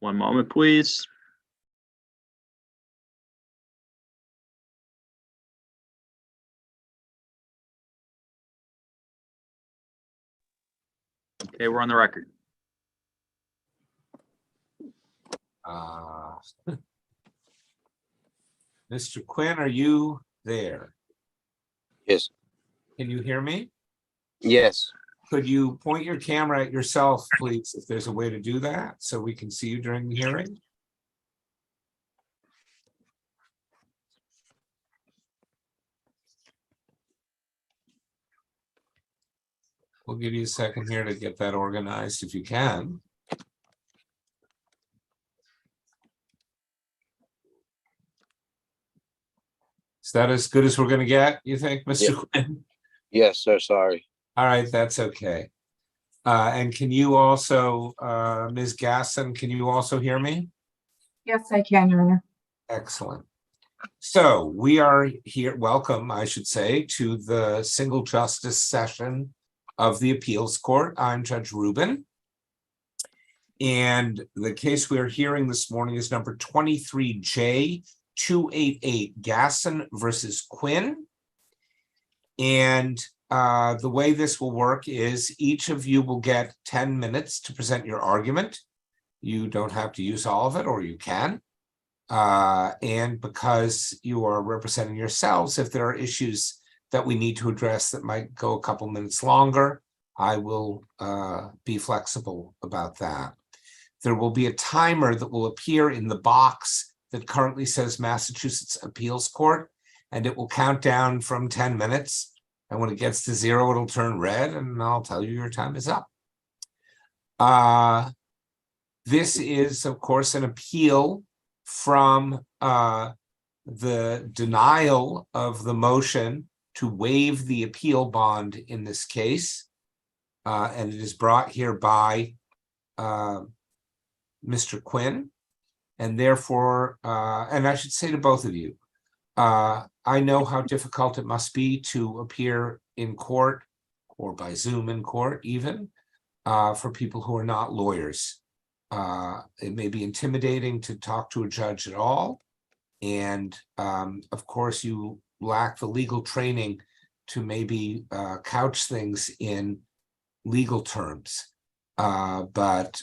One moment, please. Okay, we're on the record. Mr. Quinn, are you there? Yes. Can you hear me? Yes. Could you point your camera at yourself, please, if there's a way to do that, so we can see you during the hearing? We'll give you a second here to get that organized if you can. Is that as good as we're going to get, you think, Mr. Quinn? Yes, sir. Sorry. All right, that's okay. And can you also, Ms. Gasson, can you also hear me? Yes, I can, Your Honor. Excellent. So we are here, welcome, I should say, to the single justice session of the appeals court. I'm Judge Rubin. And the case we are hearing this morning is number 23J288, Gasson versus Quinn. And the way this will work is each of you will get 10 minutes to present your argument. You don't have to use all of it, or you can. And because you are representing yourselves, if there are issues that we need to address that might go a couple minutes longer, I will be flexible about that. There will be a timer that will appear in the box that currently says Massachusetts Appeals Court, and it will count down from 10 minutes. And when it gets to 0, it'll turn red, and I'll tell you your time is up. This is, of course, an appeal from the denial of the motion to waive the appeal bond in this case. And it is brought here by Mr. Quinn. And therefore, and I should say to both of you, I know how difficult it must be to appear in court or by Zoom in court even for people who are not lawyers. It may be intimidating to talk to a judge at all. And of course, you lack the legal training to maybe couch things in legal terms. But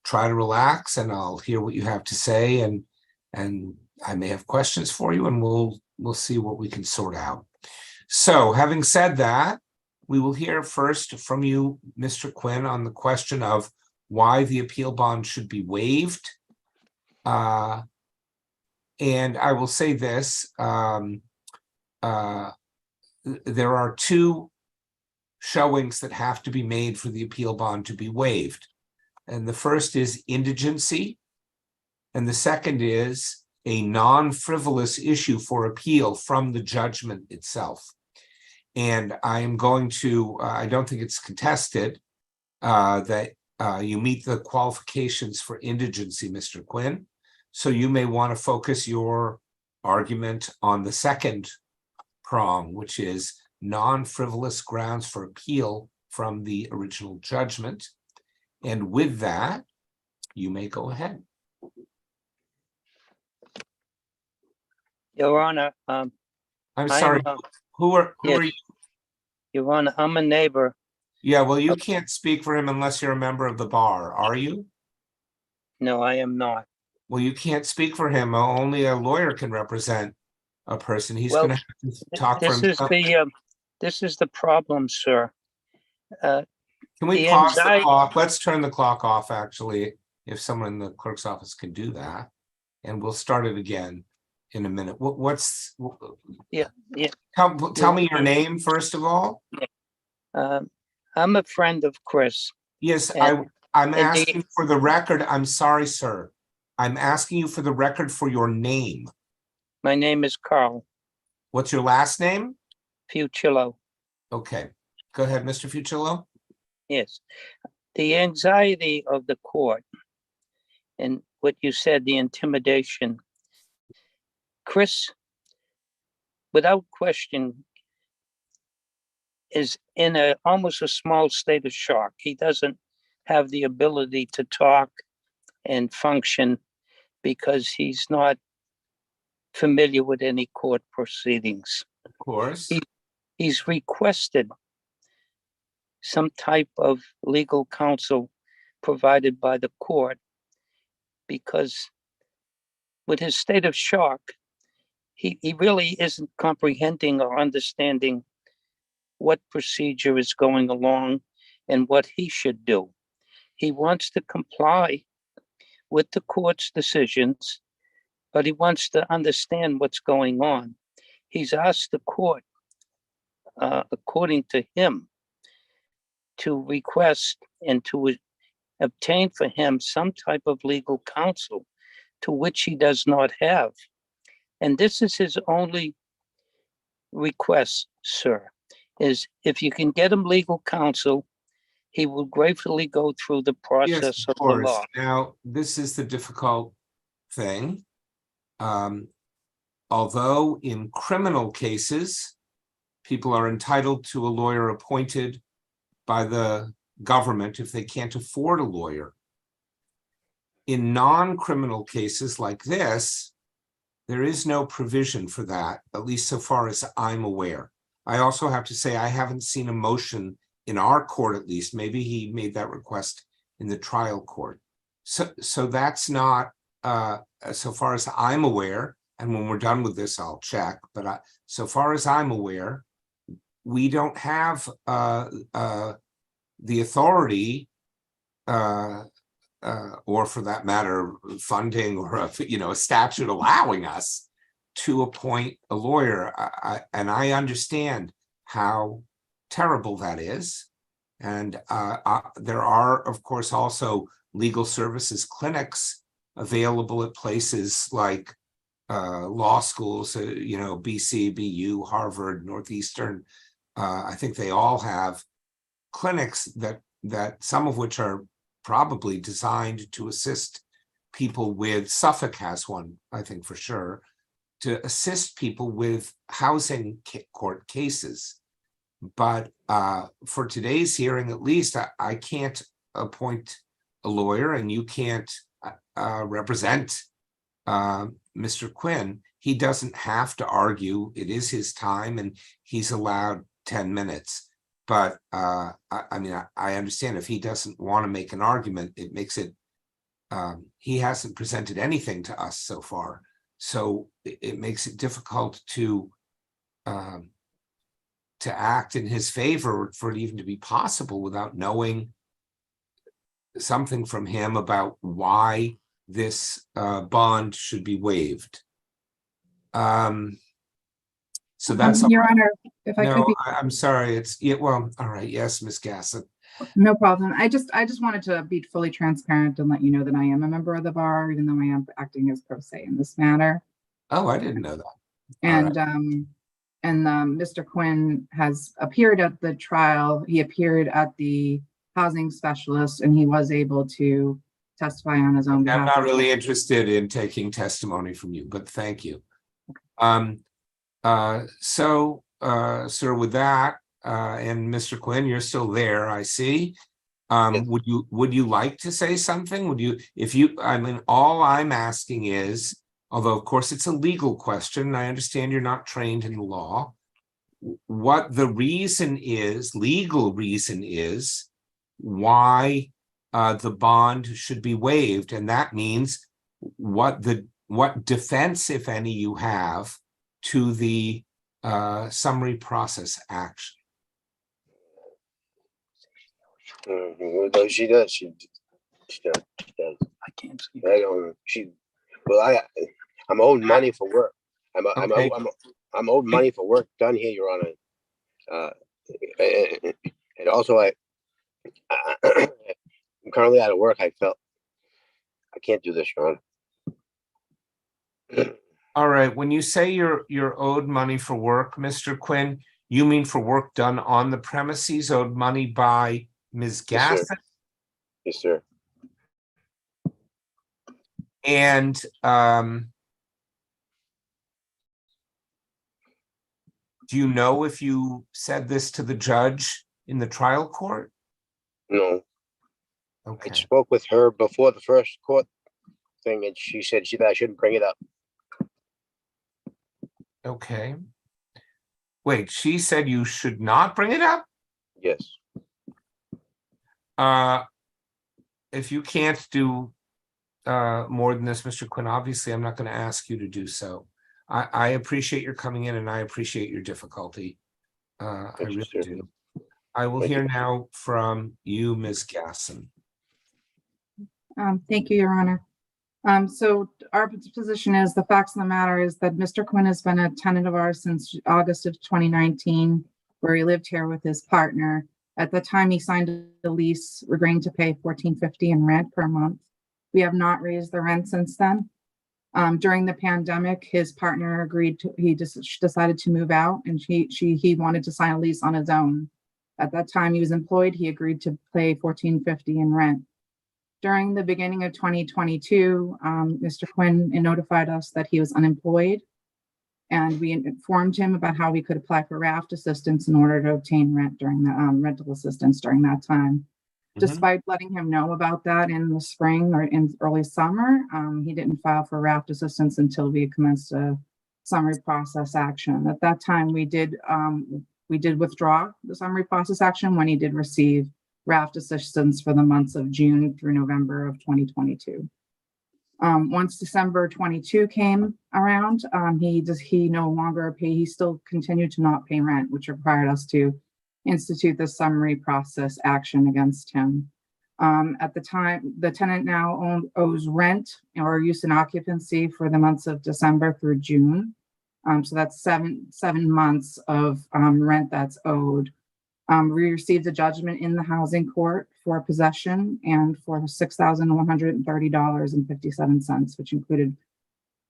try to relax, and I'll hear what you have to say, and I may have questions for you, and we'll see what we can sort out. So having said that, we will hear first from you, Mr. Quinn, on the question of why the appeal bond should be waived. And I will say this, there are 2 showings that have to be made for the appeal bond to be waived. And the first is indigency, and the second is a non-frivolous issue for appeal from the judgment itself. And I am going to, I don't think it's contested that you meet the qualifications for indigency, Mr. Quinn. So you may want to focus your argument on the second prong, which is non-frivolous grounds for appeal from the original judgment. And with that, you may go ahead. Your Honor, I'm sorry, who are you? Your Honor, I'm a neighbor. Yeah, well, you can't speak for him unless you're a member of the bar, are you? No, I am not. Well, you can't speep for him. Only a lawyer can represent a person. He's Well, going to have to talk for himself. This is the problem, sir. Can we the pause the anxiety- clock? Let's turn the clock off, actually, if someone in the clerk's office can do that. And we'll start it again in a minute. Yeah. Tell me your name, first of all. I'm a friend of Chris. Yes, And- I'm and asking for the record. I'm sorry, sir. I'm asking you for the record for your name. My name is Carl What's your last name? Fucillo. Okay, go ahead, Mr. Fucillo. Yes. The anxiety of the court and what you said, the intimidation. Chris, without question, is in almost a small state of shock. He doesn't have the ability to talk and function because he's not familiar with any court proceedings. Of course. He's requested some type of legal counsel provided by the court because with his state of shock, he really isn't comprehending or understanding what procedure is going along and what he should do. He wants to comply with the court's decisions, but he wants to understand what's going on. He's asked the court, according to him, to request and to obtain for him some type of legal counsel to which he does not have. And this is his only request, sir, is if you can get him legal counsel, he will gratefully go through the process Yes, of of the course. law. Now, this is the difficult thing. Although in criminal cases, people are entitled to a lawyer appointed by the government if they can't afford a lawyer. In non-criminal cases like this, there is no provision for that, at least so far as I'm aware. I also have to say I haven't seen a motion in our court, at least. Maybe he made that request in the trial court. So that's not, so far as I'm aware, and when we're done with this, I'll check, but so far as I'm aware, we don't have the authority, or for that matter, funding or a statute allowing us to appoint a lawyer. And I understand how terrible that is. And there are, of course, also legal services clinics available at places like law schools, BC, BU, Harvard, Northeastern. I think they all have clinics that some of which are probably designed to assist people with, Suffolk has one, I think for sure, to assist people with housing court cases. But for today's hearing, at least, I can't appoint a lawyer, and you can't represent Mr. Quinn. He doesn't have to argue. It is his time, and he's allowed 10 minutes. But I mean, I understand if he doesn't want to make an argument, it makes it, he hasn't presented anything to us so far. So it makes it difficult to act in his favor for it even to be possible without knowing something from him about why this bond should be waived. So that's Your Honor, if I could no, be, I'm sorry. Well, all right. Yes, Ms. Gasson. no problem. I just wanted to be fully transparent and let you know that I am a member of the bar, even though I am acting as pro se in this matter. Oh, I didn't know that. And Mr. Quinn has appeared at the trial. He appeared at the housing specialist, and he was able to testify on his own behalf. I'm not really interested in taking testimony from you, but thank you. Sir, with that, and Mr. Quinn, you're still there, I see. Yes. Would you like to say something? I mean, all I'm asking is, although of course it's a legal question, I understand you're not trained in law, what the reason is, legal reason is, why the bond should be waived. And that means what defense, if any, you have to the summary process action. No, she does. She does. I can't see. I don't. I'm owed money for work. Okay. I'm owed money for work done here, Your Honor. And also, I'm currently out of work. I felt I can't do this, Your Honor. All right. When you say you're owed money for work, Mr. Quinn, you mean for work done on the premises, owed money by Ms. Yes, Gasson? sir. Yes, sir. And do you know if you said this to the judge in the trial court? No, Okay. I spoke with her before the first court thing, and she said that I shouldn't bring it up. Okay. Wait, she said you should not bring it up? Yes. If you can't do more than this, Mr. Quinn, obviously I'm not going to ask you to do so. I appreciate your coming in and I appreciate your difficulty. I Thank you, really sir. do. I will Thank hear you. now from you, Ms. Gasson. Thank you, Your Honor. So our position is, the facts of the matter is that Mr. Quinn has been a tenant of ours since August of 2019, where he lived here with his partner. At the time he signed the lease, agreeing to pay $14.50 in rent per month. We have not raised the rent since then. During the pandemic, his partner agreed to, he just decided to move out, and he wanted to sign a lease on his own. At that time he was employed, he agreed to pay $14.50 in rent. During the beginning of 2022, Mr. Quinn notified us that he was unemployed, and we informed him about how we could apply for raft assistance in order to obtain rent during the rental assistance during that time. Despite letting him know about that in the spring or in early summer, he didn't file for raft assistance until we commenced a summary process action. At that time, we did withdraw the summary process action when he did receive raft assistance for the months of June through November of 2022. Once December 22 came around, he no longer pay. He still continued to not pay rent, which required us to institute the summary process action against him. At the time, the tenant now owes rent or use and occupancy for the months of December through June. So that's seven months of rent that's owed. We received a judgment in the housing court for possession and for $6,130.57, which included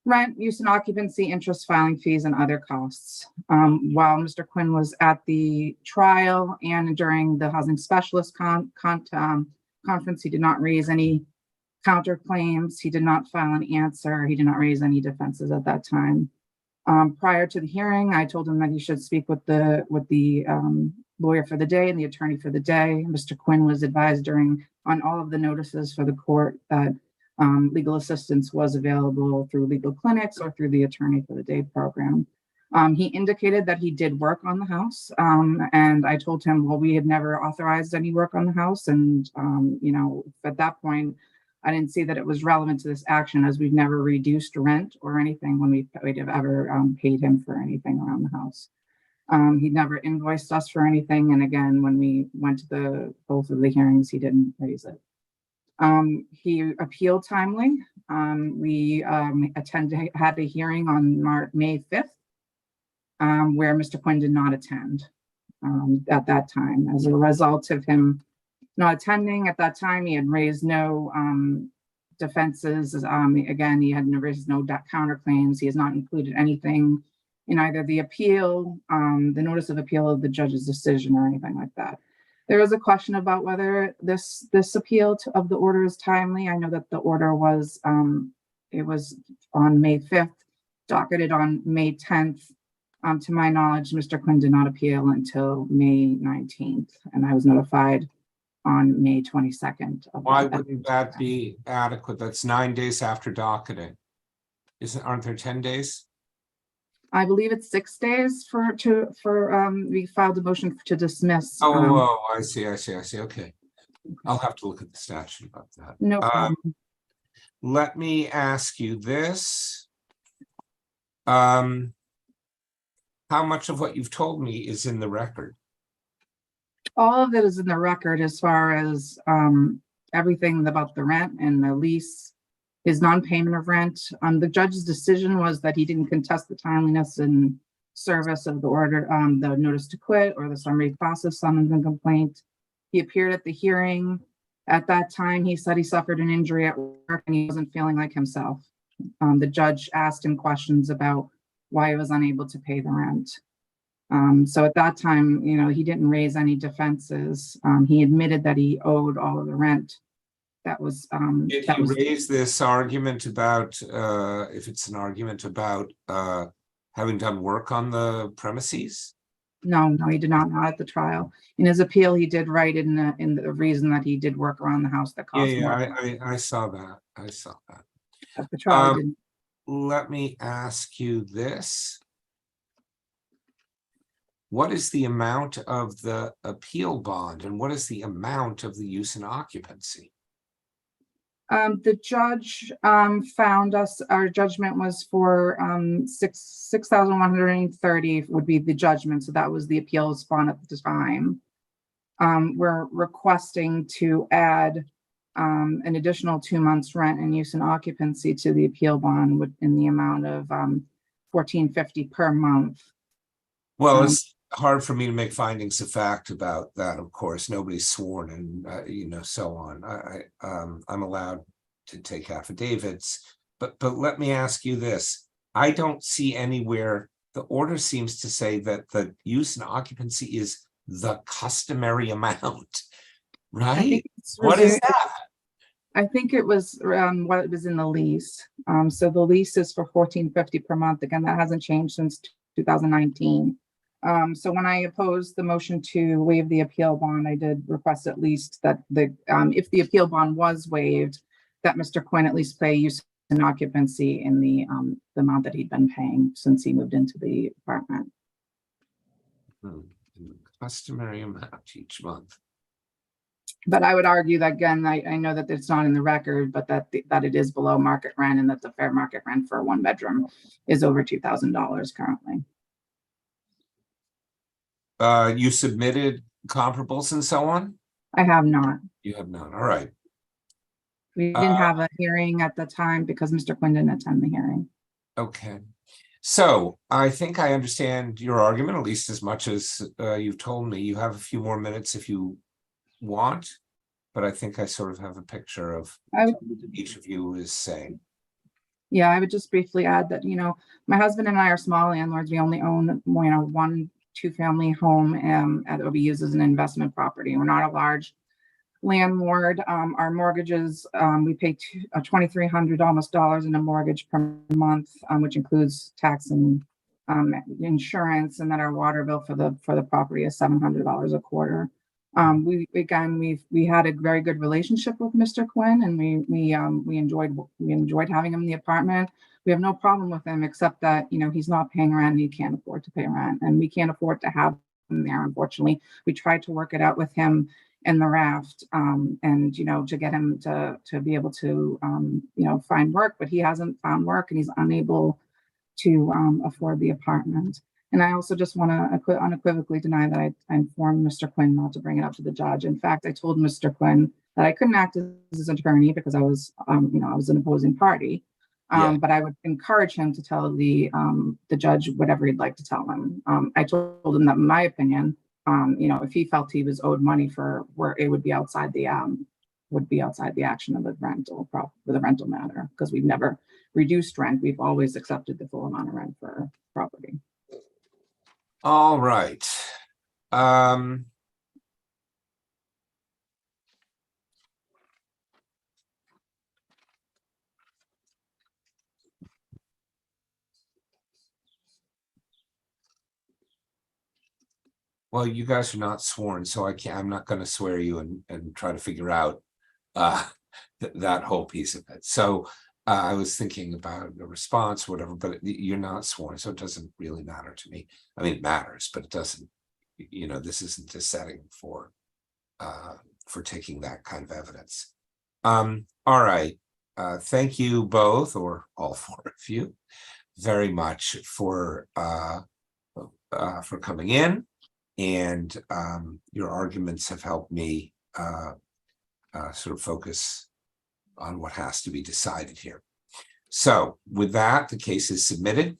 rent, use and occupancy, interest, filing fees, and other costs. While Mr. Quinn was at the trial and during the housing specialist conference, he did not raise any counterclaims. He did not file an answer. He did not raise any defenses at that time. Prior to the hearing, I told him that he should speak with the lawyer for the day and the attorney for the day. Mr. Quinn was advised on all of the notices for the court that legal assistance was available through legal clinics or through the attorney for the day program. He indicated that he did work on the house, and I told him, well, we had never authorized any work on the house, and at that point I didn't see that it was relevant to this action, as we've never reduced rent or anything when we'd have ever paid him for anything around the house. He never invoiced us for anything, and again, when we went to both of the hearings, he didn't raise it. He appealed timely. We had a hearing on May 5th, where Mr. Quinn did not attend at that time. As a result of him not attending at that time, he had raised no defenses. Again, he had raised no counterclaims. He has not included anything in either the appeal, the notice of appeal of the judge's decision, or anything like that. There was a question about whether this appeal of the order is timely. I know that the order was it was on May 5th, docketed on May 10th. To my knowledge, Mr. Quinn did not appeal until May 19th, and I was notified on May 22nd. Why wouldn't that be adequate? That's 9 days after docketing. Aren't there 10 days? I believe it's 6 days we filed a motion to dismiss. I see. Okay. I'll have to look at the statute about that. No problem. Let me ask you this. How much of what you've told me is in the record? All of it is in the record, as far as everything about the rent and the lease, his non-payment of rent. The judge's decision was that he didn't contest the timeliness and service of the order, the notice to quit or the summary process summons and complaint. He appeared at the hearing. At that time, he said he suffered an injury at work and he wasn't feeling like himself. The judge asked him questions about why he was unable to pay the rent. So at that time, he didn't raise any defenses. He admitted that he owed all of the rent. Did he raise this argument about, if it's an argument about having done work on the premises? No, he did not at the trial. In his appeal, he did write in the reason that he did work around the house that caused I saw that. The trial Um, didn't. Let me ask you this. What is the amount of the appeal bond and what is the amount of the use and occupancy? The judge found us, our judgment was for 6,130 would be the judgment. So that was the appeals bond at the time. We're requesting to add an additional 2 months rent and use and occupancy to the appeal bond in the amount of $1,450 per month. Well, it's hard for me to make findings of fact about that. Of course, nobody's sworn and, so on. I'm allowed to take affidavits, but let me ask you this. I don't see anywhere, the order seems to say that the use and occupancy is the customary amount, I right? think it's What is reviewed- that? I think it was what it was in the lease. So the lease is for $1,450 per month. Again, that hasn't changed since 2019. So when I opposed the motion to waive the appeal bond, I did request at least that if the appeal bond was waived, that Mr. Quinn at least pay use and occupancy in the amount that he'd been paying since he moved into the apartment. Customary amount each month. But I would argue that, again, I know that it's not in the record, but that it is below market rent and that the fair market rent for a 1-bedroom is over $2,000 currently. You submitted comparables and so on? I have not. You have not, all right. We didn't have a hearing at the time because Mr. Quinn didn't attend the hearing. Okay. So I think I understand your argument, at least as much as you've told me. You have a few more minutes if you want, but I think I sort of have a picture of I would- what each of you is saying. Yeah, I would just briefly add that, my husband and I are small landlords. We only own, 1 2-family home that we use as an investment property. We're not a large landlord. Our mortgages, we pay $2,300 almost in a mortgage per month, which includes tax and insurance, and then our water bill for the property is $700 a quarter. We had a very good relationship with Mr. Quinn, and we enjoyed having him in the apartment. We have no problem with him, except that he's not paying rent and he can't afford to pay rent, and we can't afford to have him there. Unfortunately, we tried to work it out with him in the raft, and to get him to be able to find work, but he hasn't found work and he's unable to afford the apartment. And I also just want to unequivocally deny that I informed Mr. Quinn not to bring it up to the judge. In fact, I told Mr. Quinn that I couldn't act as his attorney because I was an opposing party. But I would encourage him to tell the judge whatever he'd like to tell him. I told him that, in my opinion, if he felt he was owed money for where it would be outside the action of the rental matter, because we've never reduced rent. We've always accepted the full amount of rent for property. All right. Well, you guys are not sworn, so I'm not going to swear you and try to figure out that whole piece of it. So I was thinking about a response, whatever, but you're not sworn, so it doesn't really matter to me. I mean, it matters, but it doesn't, this isn't a setting for taking that kind of evidence. All right. Thank you both, or all 4 of you, very much for coming in. And your arguments have helped me sort of focus on what has to be decided here. So with that, the case is submitted.